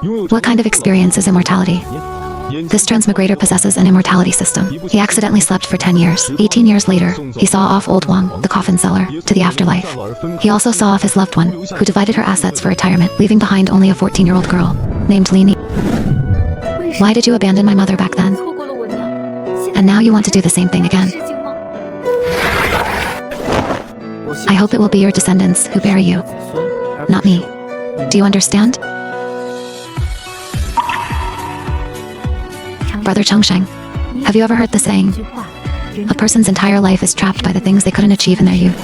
What kind of experience is immortality? This transmigrator possesses an immortality system. He accidentally slept for 10 years. 18 years later, he saw off old Wang, the coffin seller, to the afterlife. He also saw off his loved one, who divided her assets for retirement, leaving behind only a 14-year-old girl, named Lini. Why did you abandon my mother back then? And now you want to do the same thing again. I hope it will be your descendants who bury you, not me. Do you understand? Brother Chongsheng, have you ever heard the saying, a person's entire life is trapped by the things they couldn't achieve in their youth?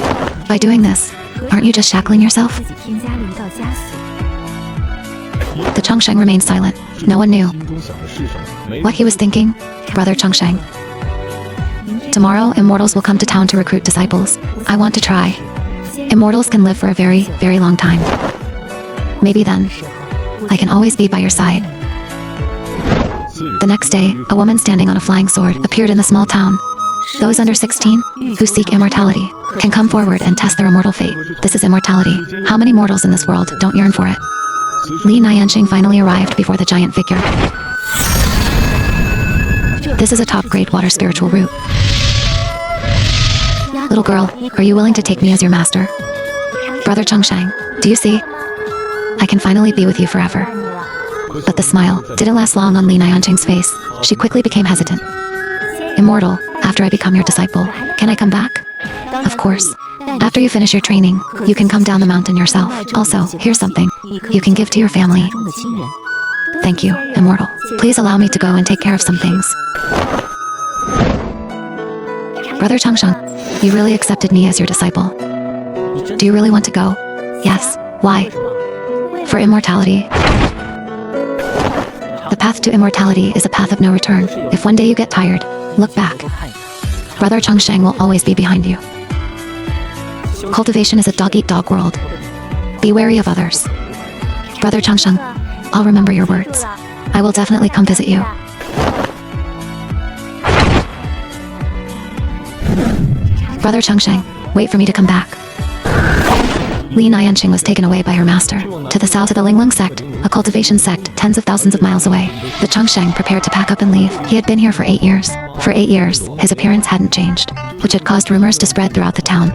By doing this, aren't you just shackling yourself? The Chongsheng remained silent. No one knew what he was thinking. Brother Chongsheng. Tomorrow, immortals will come to town to recruit disciples. I want to try. Immortals can live for a very, very long time. Maybe then, I can always be by your side. The next day, a woman standing on a flying sword appeared in the small town. Those under 16, who seek immortality, can come forward and test their immortal fate. This is immortality. How many mortals in this world don't yearn for it? Li Nianqing finally arrived before the giant figure. This is a top-grade water spiritual root. Little girl, are you willing to take me as your master? Brother Chongsheng, do you see? I can finally be with you forever. But the smile didn't last long on Li Nianqing's face. She quickly became hesitant. Immortal, after I become your disciple, can I come back? Of course. After you finish your training, you can come down the mountain yourself. Also, here's something you can give to your family. Thank you, Immortal. Please allow me to go and take care of some things. Brother Chongsheng, you really accepted me as your disciple. Do you really want to go? Yes. Why? For immortality. The path to immortality is a path of no return. If one day you get tired, look back. Brother Chongsheng will always be behind you. Cultivation is a dog-eat-dog world. Be wary of others. Brother Chongsheng, I'll remember your words. I will definitely come visit you. Brother Chongsheng, wait for me to come back. Li Nianqing was taken away by her master, to the south of the Linglong sect, a cultivation sect tens of thousands of miles away. The Chongsheng prepared to pack up and leave. He had been here for 8 years. For 8 years, his appearance hadn't changed, which had caused rumors to spread throughout the town.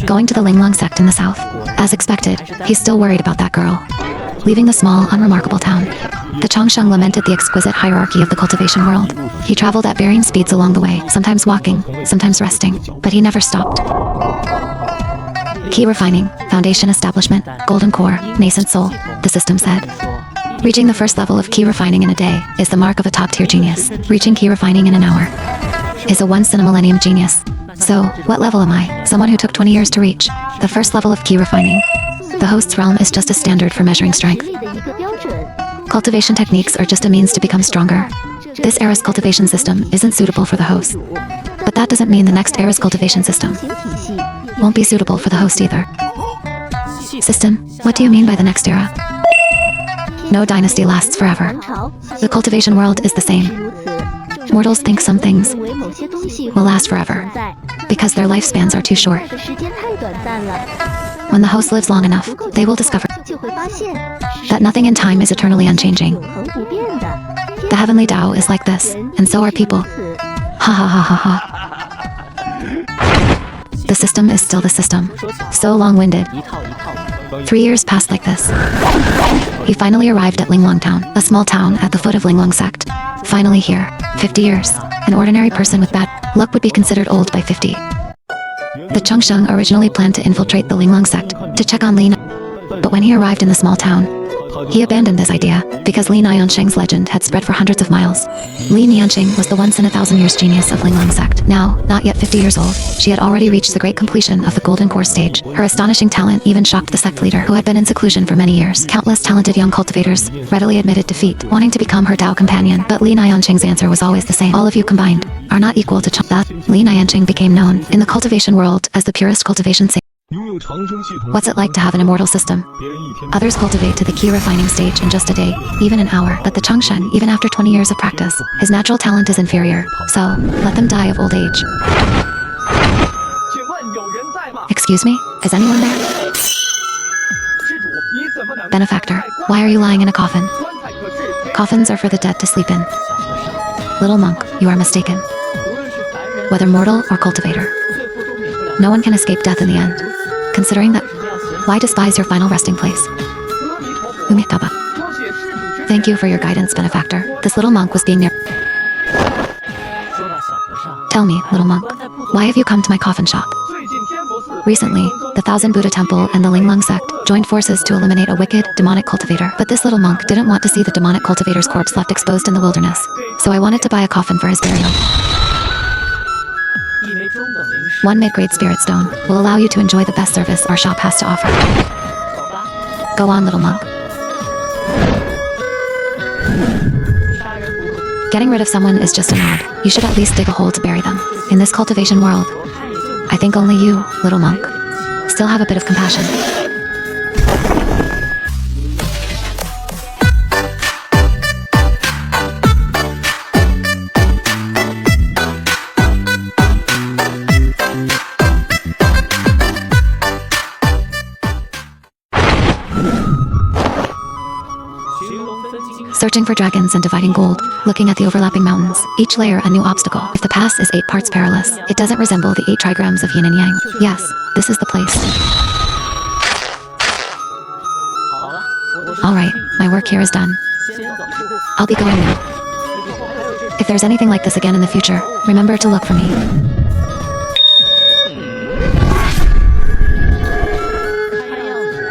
Going to the Linglong sect in the south. As expected, he's still worried about that girl. Leaving the small, unremarkable town, the Chongsheng lamented the exquisite hierarchy of the cultivation world. He traveled at varying speeds along the way, sometimes walking, sometimes resting, but he never stopped. Key refining, foundation establishment, golden core, nascent soul, the system said. Reaching the first level of key refining in a day is the mark of a top-tier genius. Reaching key refining in an hour is a once-in-a-millennium genius. So, what level am I? Someone who took 20 years to reach the first level of key refining. The host's realm is just a standard for measuring strength. Cultivation techniques are just a means to become stronger. This era's cultivation system isn't suitable for the host. But that doesn't mean the next era's cultivation system won't be suitable for the host either. System, what do you mean by the next era? No dynasty lasts forever. The cultivation world is the same. Mortals think some things will last forever, because their lifespans are too short. When the host lives long enough, they will discover that nothing in time is eternally unchanging. The heavenly Tao is like this, and so are people. Ha ha ha ha ha. The system is still the system. So long-winded. 3 years passed like this. He finally arrived at Linglong Town, a small town at the foot of Linglong sect. Finally here. 50 years. An ordinary person with bad luck would be considered old by 50. The Chongsheng originally planned to infiltrate the Linglong sect to check on Li. But when he arrived in the small town, he abandoned this idea because Li Nianqing's legend had spread for hundreds of miles. Li Nianqing was the once-in-a-thousand-years genius of Linglong sect. Now, not yet 50 years old, she had already reached the great completion of the golden core stage. Her astonishing talent even shocked the sect leader, who had been in seclusion for many years. Countless talented young cultivators readily admitted defeat, wanting to become her Tao companion. But Li Nianqing's answer was always the same. All of you combined are not equal to that. Li Nianqing became known in the cultivation world as the purest cultivation saint. What's it like to have an immortal system? Others cultivate to the key refining stage in just a day, even an hour. But the Chongsheng, even after 20 years of practice, his natural talent is inferior. So, let them die of old age. Excuse me? Is anyone there? Benefactor, why are you lying in a coffin? Coffins are for the dead to sleep in. Little monk, you are mistaken. Whether mortal or cultivator, no one can escape death in the end. Considering that, why despise your final resting place? Umitaba. Thank you for your guidance, benefactor. This little monk was being near. Tell me, little monk, why have you come to my coffin shop? Recently, the Thousand Buddha Temple and the Linglung sect joined forces to eliminate a wicked, demonic cultivator. But this little monk didn't want to see the demonic cultivator's corpse left exposed in the wilderness. So I wanted to buy a coffin for his burial. One mid-grade spirit stone will allow you to enjoy the best service our shop has to offer. Go on, little monk. Getting rid of someone is just a nod. You should at least dig a hole to bury them. In this cultivation world, I think only you, little monk, still have a bit of compassion. Searching for dragons and dividing gold, looking at the overlapping mountains, each layer a new obstacle. If the pass is 8 parts perilous, it doesn't resemble the 8 trigrams of yin and yang. Yes, this is the place. Alright, my work here is done. I'll be going now. If there's anything like this again in the future, remember to look for me.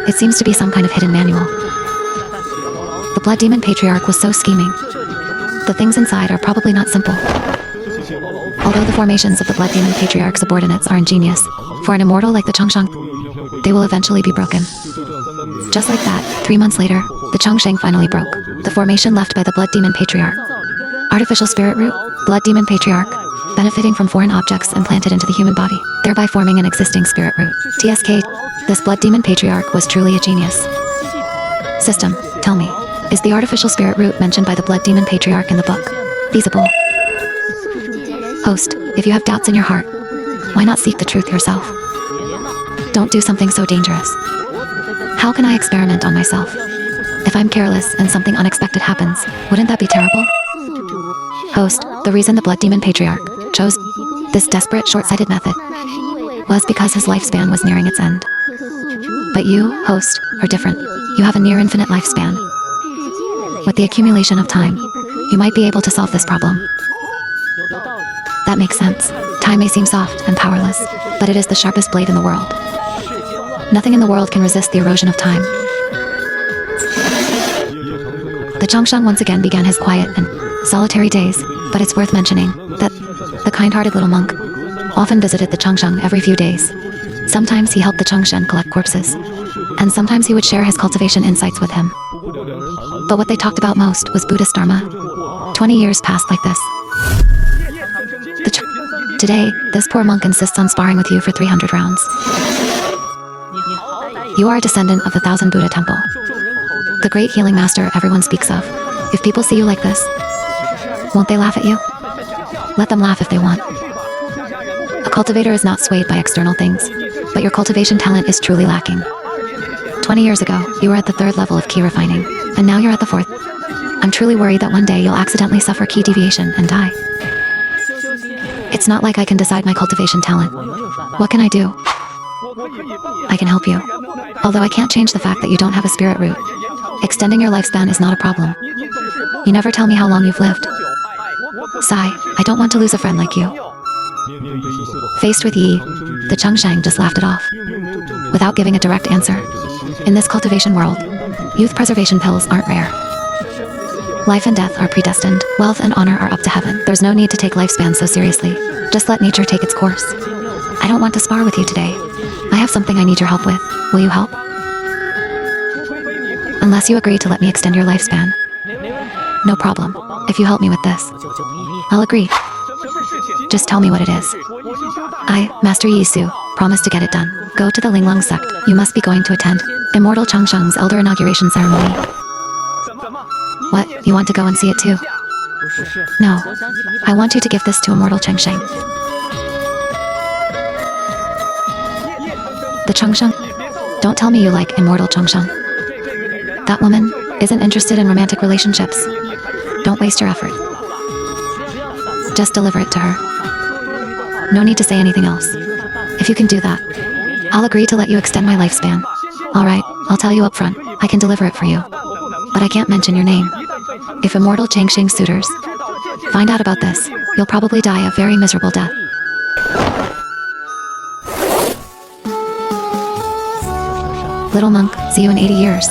It seems to be some kind of hidden manual. The Blood Demon Patriarch was so scheming. The things inside are probably not simple. Although the formations of the Blood Demon Patriarch's subordinates are ingenious, for an immortal like the Chongsheng, they will eventually be broken. Just like that, 3 months later, the Chongsheng finally broke. The formation left by the Blood Demon Patriarch. Artificial spirit root, Blood Demon Patriarch, benefiting from foreign objects implanted into the human body, thereby forming an existing spirit root. TSK, this Blood Demon Patriarch was truly a genius. System, tell me, is the artificial spirit root mentioned by the Blood Demon Patriarch in the book feasible? Host, if you have doubts in your heart, why not seek the truth yourself? Don't do something so dangerous. How can I experiment on myself? If I'm careless and something unexpected happens, wouldn't that be terrible? Host, the reason the Blood Demon Patriarch chose this desperate, short-sighted method was because his lifespan was nearing its end. But you, host, are different. You have a near-infinite lifespan. With the accumulation of time, you might be able to solve this problem. That makes sense. Time may seem soft and powerless, but it is the sharpest blade in the world. Nothing in the world can resist the erosion of time. The Chongsheng once again began his quiet and solitary days, but it's worth mentioning that the kind-hearted little monk often visited the Chongsheng every few days. Sometimes he helped the Chongsheng collect corpses, and sometimes he would share his cultivation insights with him. But what they talked about most was Buddhist Dharma. 20 years passed like this. Today, this poor monk insists on sparring with you for 300 rounds. You are a descendant of the Thousand Buddha Temple, the great healing master everyone speaks of. If people see you like this, won't they laugh at you? Let them laugh if they want. A cultivator is not swayed by external things, but your cultivation talent is truly lacking. 20 years ago, you were at the 3rd level of key refining, and now you're at the 4th. I'm truly worried that one day you'll accidentally suffer key deviation and die. It's not like I can decide my cultivation talent. What can I do? I can help you. Although I can't change the fact that you don't have a spirit root. Extending your lifespan is not a problem. You never tell me how long you've lived. Sigh, I don't want to lose a friend like you. Faced with Yi, the Chongsheng just laughed it off, without giving a direct answer. In this cultivation world, youth preservation pills aren't rare. Life and death are predestined. Wealth and honor are up to heaven. There's no need to take lifespan so seriously. Just let nature take its course. I don't want to spar with you today. I have something I need your help with. Will you help? Unless you agree to let me extend your lifespan. No problem. If you help me with this, I'll agree. Just tell me what it is. I, Master Yisu, promise to get it done. Go to the Linglung sect. You must be going to attend Immortal Chongsheng's elder inauguration ceremony. What, you want to go and see it too? No. I want you to give this to Immortal Chongsheng. The Chongsheng? Don't tell me you like Immortal Chongsheng. That woman isn't interested in romantic relationships. Don't waste your effort. Just deliver it to her. No need to say anything else. If you can do that, I'll agree to let you extend my lifespan. Alright, I'll tell you up front, I can deliver it for you. But I can't mention your name. If immortal Changxing suitors find out about this, you'll probably die a very miserable death. Little monk, see you in 80 years.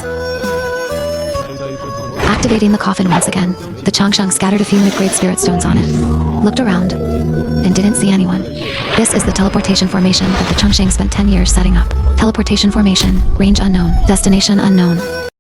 Activating the coffin once again, the Changsheng scattered a few mid-grade spirit stones on it, looked around, and didn't see anyone. This is the teleportation formation that the Changsheng spent 10 years setting up. Teleportation formation, range unknown, destination unknown.